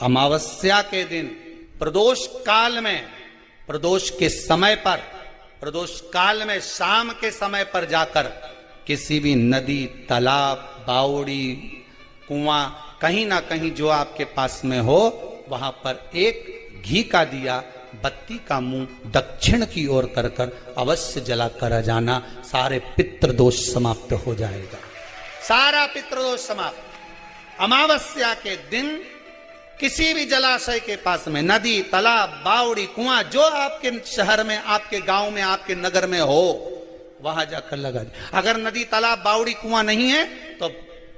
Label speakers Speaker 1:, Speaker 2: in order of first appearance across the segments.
Speaker 1: अमावस्या के दिन प्रदोष काल में, प्रदोष के समय पर, प्रदोष काल में शाम के समय पर जाकर किसी भी नदी, तालाब, बावड़ी, कुआं, कहीं ना कहीं जो आपके पास में हो, वहां पर एक घी का दिया, बत्ती का मुंह दक्षिण की ओर कर कर अवश्य जला कर जाना। सारे पितृदोष समाप्त हो जाएगा, सारा पितृदोष समाप्त। अमावस्या के दिन किसी भी जलाशय के पास में, नदी, तालाब, बावड़ी, कुआं, जो आपके शहर में, आपके गांव में, आपके नगर में हो, वहां जाकर लगा दे। अगर नदी, तालाब, बावड़ी, कुआं नहीं है तो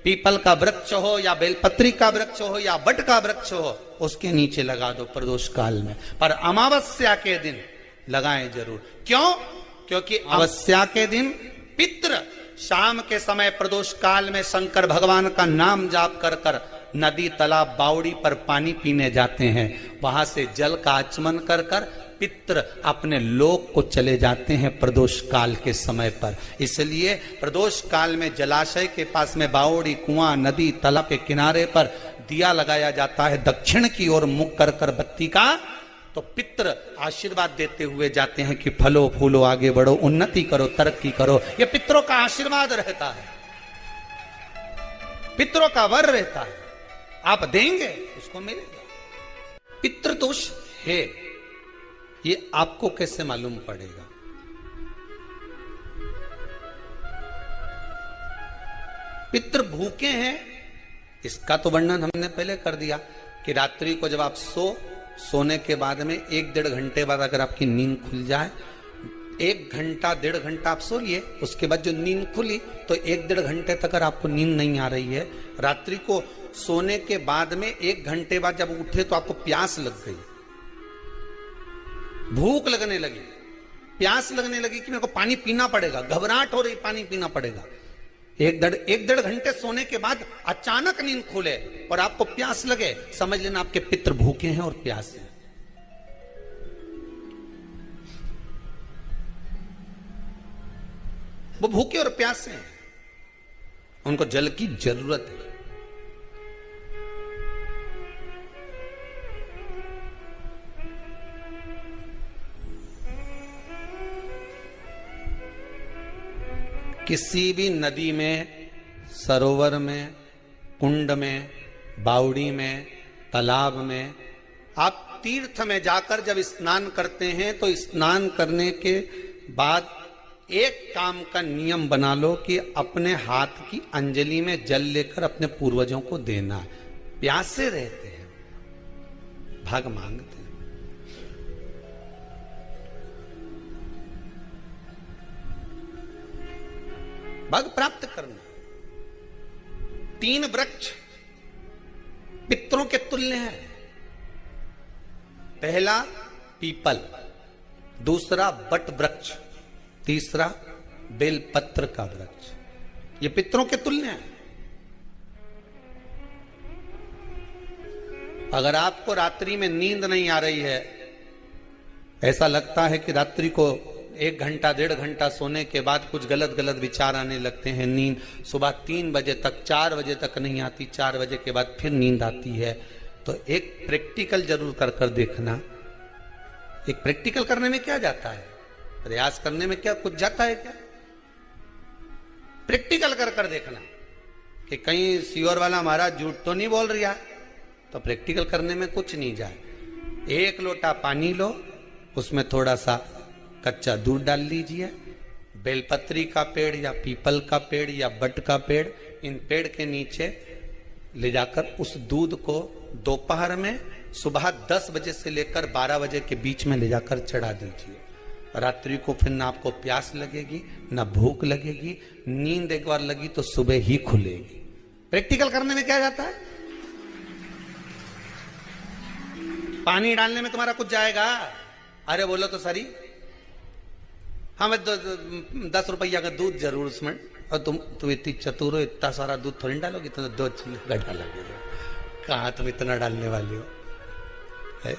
Speaker 1: पीपल का वृक्ष हो या बेलपत्री का वृक्ष हो या बट का वृक्ष हो, उसके नीचे लगा दो प्रदोष काल में। पर अमावस्या के दिन लगाएं जरूर। क्यों? क्योंकि अमावस्या के दिन पितृ शाम के समय प्रदोष काल में शंकर भगवान का नाम जाप कर कर नदी, तालाब, बावड़ी पर पानी पीने जाते हैं। वहां से जल का आचमन कर कर पितृ अपने लोक को चले जाते हैं प्रदोष काल के समय पर। इसलिए प्रदोष काल में जलाशय के पास में, बावड़ी, कुआं, नदी, तालाब के किनारे पर दिया लगाया जाता है दक्षिण की ओर मुख कर कर बत्ती का। तो पितृ आशीर्वाद देते हुए जाते हैं कि फलो फूलो, आगे बढ़ो, उन्नति करो, तरक्की करो। यह पितरों का आशीर्वाद रहता है, पितरों का वर रहता है। आप देंगे उसको मिलेगा। पितृदोष है, ये आपको कैसे मालूम पड़ेगा? पितृ भूखे हैं, इसका तो वर्णन हमने पहले कर दिया कि रात्रि को जब आप सोने के बाद में 1-1.5 घंटे बाद अगर आपकी नींद खुल जाए, 1 घंटा 1.5 घंटा आप सोइए, उसके बाद जो नींद खुली तो 1-1.5 घंटे तक अगर आपको नींद नहीं आ रही है, रात्रि को सोने के बाद में 1 घंटे बाद जब उठे तो आपको प्यास लग गई, भूख लगने लगी, प्यास लगने लगी कि मेरे को पानी पीना पड़ेगा, घबराहट हो रही, पानी पीना पड़ेगा। 1-1.5 घंटे सोने के बाद अचानक नींद खुले और आपको प्यास लगे, समझ लेना आपके पितृ भूखे हैं और प्यास है। वो भूखे और प्यासे हैं, उनको जल की जरूरत है। किसी भी नदी में, सरोवर में, कुंड में, बावड़ी में, तालाब में, आप तीर्थ में जाकर जब स्नान करते हैं तो स्नान करने के बाद एक काम का नियम बना लो कि अपने हाथ की अंजलि में जल लेकर अपने पूर्वजों को देना। प्यासे रहते हैं, भाग मांगते हैं। भाग प्राप्त करना। 3 वृक्ष पितरों के तुल्य हैं। पहला पीपल, दूसरा बट वृक्ष, तीसरा बेलपत्र का वृक्ष। ये पितरों के तुल्य हैं। अगर आपको रात्रि में नींद नहीं आ रही है, ऐसा लगता है कि रात्रि को 1 घंटा 1.5 घंटा सोने के बाद कुछ गलत गलत विचार आने लगते हैं, नींद सुबह 3 बजे तक, 4 बजे तक नहीं आती, 4 बजे के बाद फिर नींद आती है, तो एक प्रैक्टिकल जरूर कर कर देखना। एक प्रैक्टिकल करने में क्या जाता है? प्रयास करने में क्या कुछ जाता है क्या? प्रैक्टिकल कर कर देखना कि कहीं सियोर वाला महाराज झूठ तो नहीं बोल रहा, तो प्रैक्टिकल करने में कुछ नहीं जाए। 1 लोटा पानी लो, उसमें थोड़ा सा कच्चा दूध डाल लीजिए, बेलपत्री का पेड़ या पीपल का पेड़ या बट का पेड़, इन पेड़ के नीचे ले जाकर उस दूध को दोपहर में सुबह 10 बजे से लेकर 12 बजे के बीच में ले जाकर चढ़ा दीजिए। रात्रि को फिर ना आपको प्यास लगेगी, ना भूख लगेगी, नींद एक बार लगी तो सुबह ही खुलेगी। प्रैक्टिकल करने में क्या जाता है? पानी डालने में तुम्हारा कुछ जाएगा? अरे बोलो तो सरी, हमें 10 रुपया का दूध जरूर उसमें, और तुम इतनी चतुर हो, इतना सारा दूध थोड़ी डालोगी, तो 2 चिल्ला डालोगे। कहाँ तुम इतना डालने वाली हो है?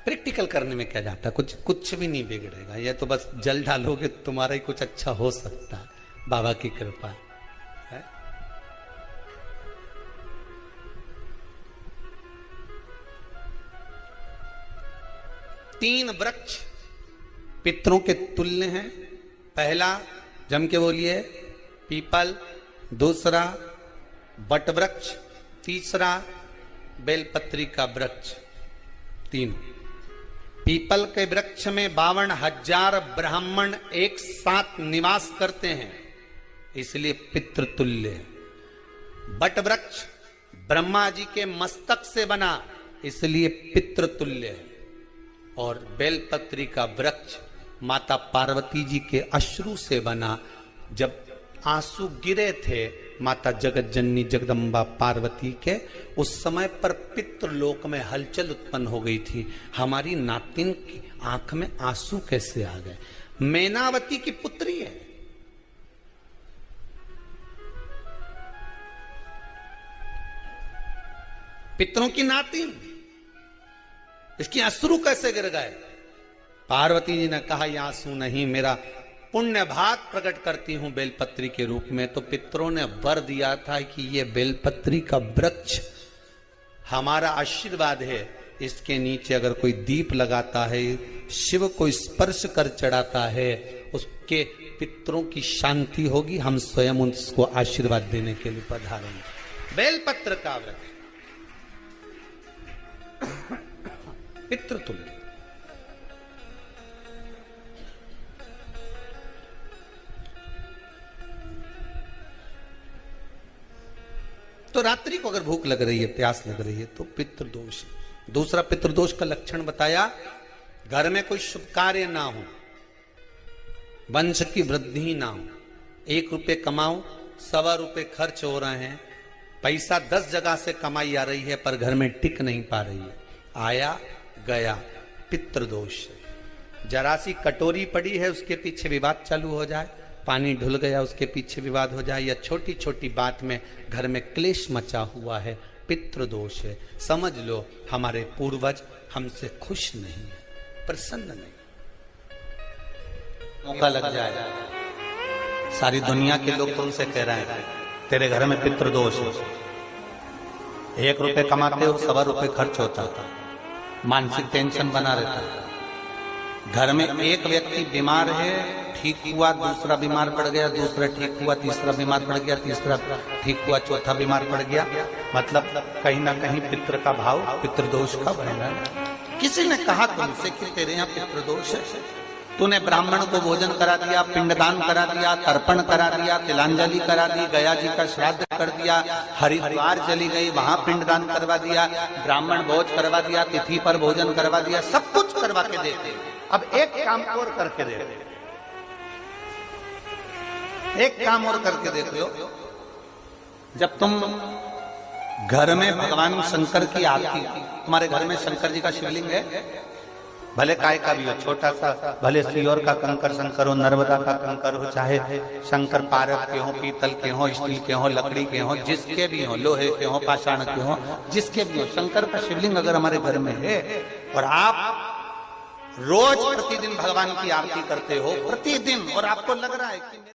Speaker 1: प्रैक्टिकल करने में क्या जाता है? कुछ भी नहीं बिगड़ेगा। ये तो बस जल डालोगे तुम्हारा ही कुछ अच्छा हो सकता है, बाबा की कृपा है। तीन वृक्ष पितरों के तुल्य हैं। पहला जम के बोलिए पीपल, दूसरा बट वृक्ष, तीसरा बेलपत्री का वृक्ष। तीन पीपल के वृक्ष में 52,000 ब्राह्मण एक साथ निवास करते हैं, इसलिए पितृतुल्य। बट वृक्ष ब्रह्मा जी के मस्तक से बना, इसलिए पितृतुल्य है। और बेलपत्री का वृक्ष माता पार्वती जी के अश्रु से बना। जब आंसू गिरे थे माता जगत जननी जगदम्बा पार्वती के, उस समय पर पितृलोक में हलचल उत्पन्न हो गई थी। हमारी नातिन की आंख में आंसू कैसे आ गए? मैनावती की पुत्री है, पितरों की नातिन, इसकी अश्रु कैसे गिर गए? पार्वती जी ने कहा, यह आंसू नहीं, मेरा पुण्य भाग प्रकट करती हूं बेलपत्री के रूप में। तो पितरों ने वर दिया था कि यह बेलपत्री का वृक्ष हमारा आशीर्वाद है, इसके नीचे अगर कोई दीप लगाता है, शिव को स्पर्श कर चढ़ाता है, उसके पितरों की शांति होगी। हम स्वयं उसको आशीर्वाद देने के लिए पधारेंगे। बेलपत्र का वृक्ष पितृतुल्य। तो रात्रि को अगर भूख लग रही है, प्यास लग रही है, तो पितृदोष। दूसरा पितृदोष का लक्षण बताया, घर में कोई शुभ कार्य ना हो, वंश की वृद्धि ना हो। 1 रुपये कमाओ, 1.25 रुपये खर्च हो रहे हैं, पैसा 10 जगह से कमाई आ रही है पर घर में टिक नहीं पा रही है, आया गया, पितृदोष। जरा सी कटोरी पड़ी है, उसके पीछे विवाद चालू हो जाए, पानी ढुल गया, उसके पीछे विवाद हो जाए, या छोटी छोटी बात में घर में क्लेश मचा हुआ है, पितृदोष है। समझ लो हमारे पूर्वज हमसे खुश नहीं है, प्रसन्न नहीं। मौका लग जाए, सारी दुनिया के लोग तुमसे कह रहे हैं तेरे घर में पितृदोष है, 1 रुपये कमाते हो, 1.25 रुपये खर्च होता था, मानसिक टेंशन बना रहता है। घर में एक व्यक्ति बीमार है, ठीक हुआ, दूसरा बीमार पड़ गया, दूसरा ठीक हुआ, तीसरा बीमार पड़ गया, तीसरा ठीक हुआ, चौथा बीमार पड़ गया। मतलब कहीं ना कहीं पितृ का भाव, पितृदोष का बन रहा है। किसी ने कहा तुमसे कि तेरे यहाँ पितृदोष है, तूने ब्राह्मण को भोजन करा दिया, पिंडदान करा दिया, तर्पण करा दिया, तिलांजलि करा दी, गया जी का श्राद्ध कर दिया, हरिद्वार चली गई, वहां पिंडदान करवा दिया, ब्राह्मण भोज करवा दिया, तिथि पर भोजन करवा दिया, सब कुछ करवा के देते। अब एक काम और करके दे, एक काम और करके देख लो। जब तुम घर में भगवान शंकर की आरती, तुम्हारे घर में शंकर जी का शिवलिंग है, भले काय का भी हो, छोटा सा, भले सियोर का कंकर शंकर हो, नर्मदा का कंकर हो, चाहे शंकर पारक के हो, पीतल के हो, स्टील के हो, लकड़ी के हो, जिसके भी हो, लोहे के हो, पाषाण के हो, जिसके भी हो, शंकर का शिवलिंग अगर हमारे घर में है और आप रोज प्रतिदिन भगवान की आरती करते हो, प्रतिदिन, और आपको लग रहा है कि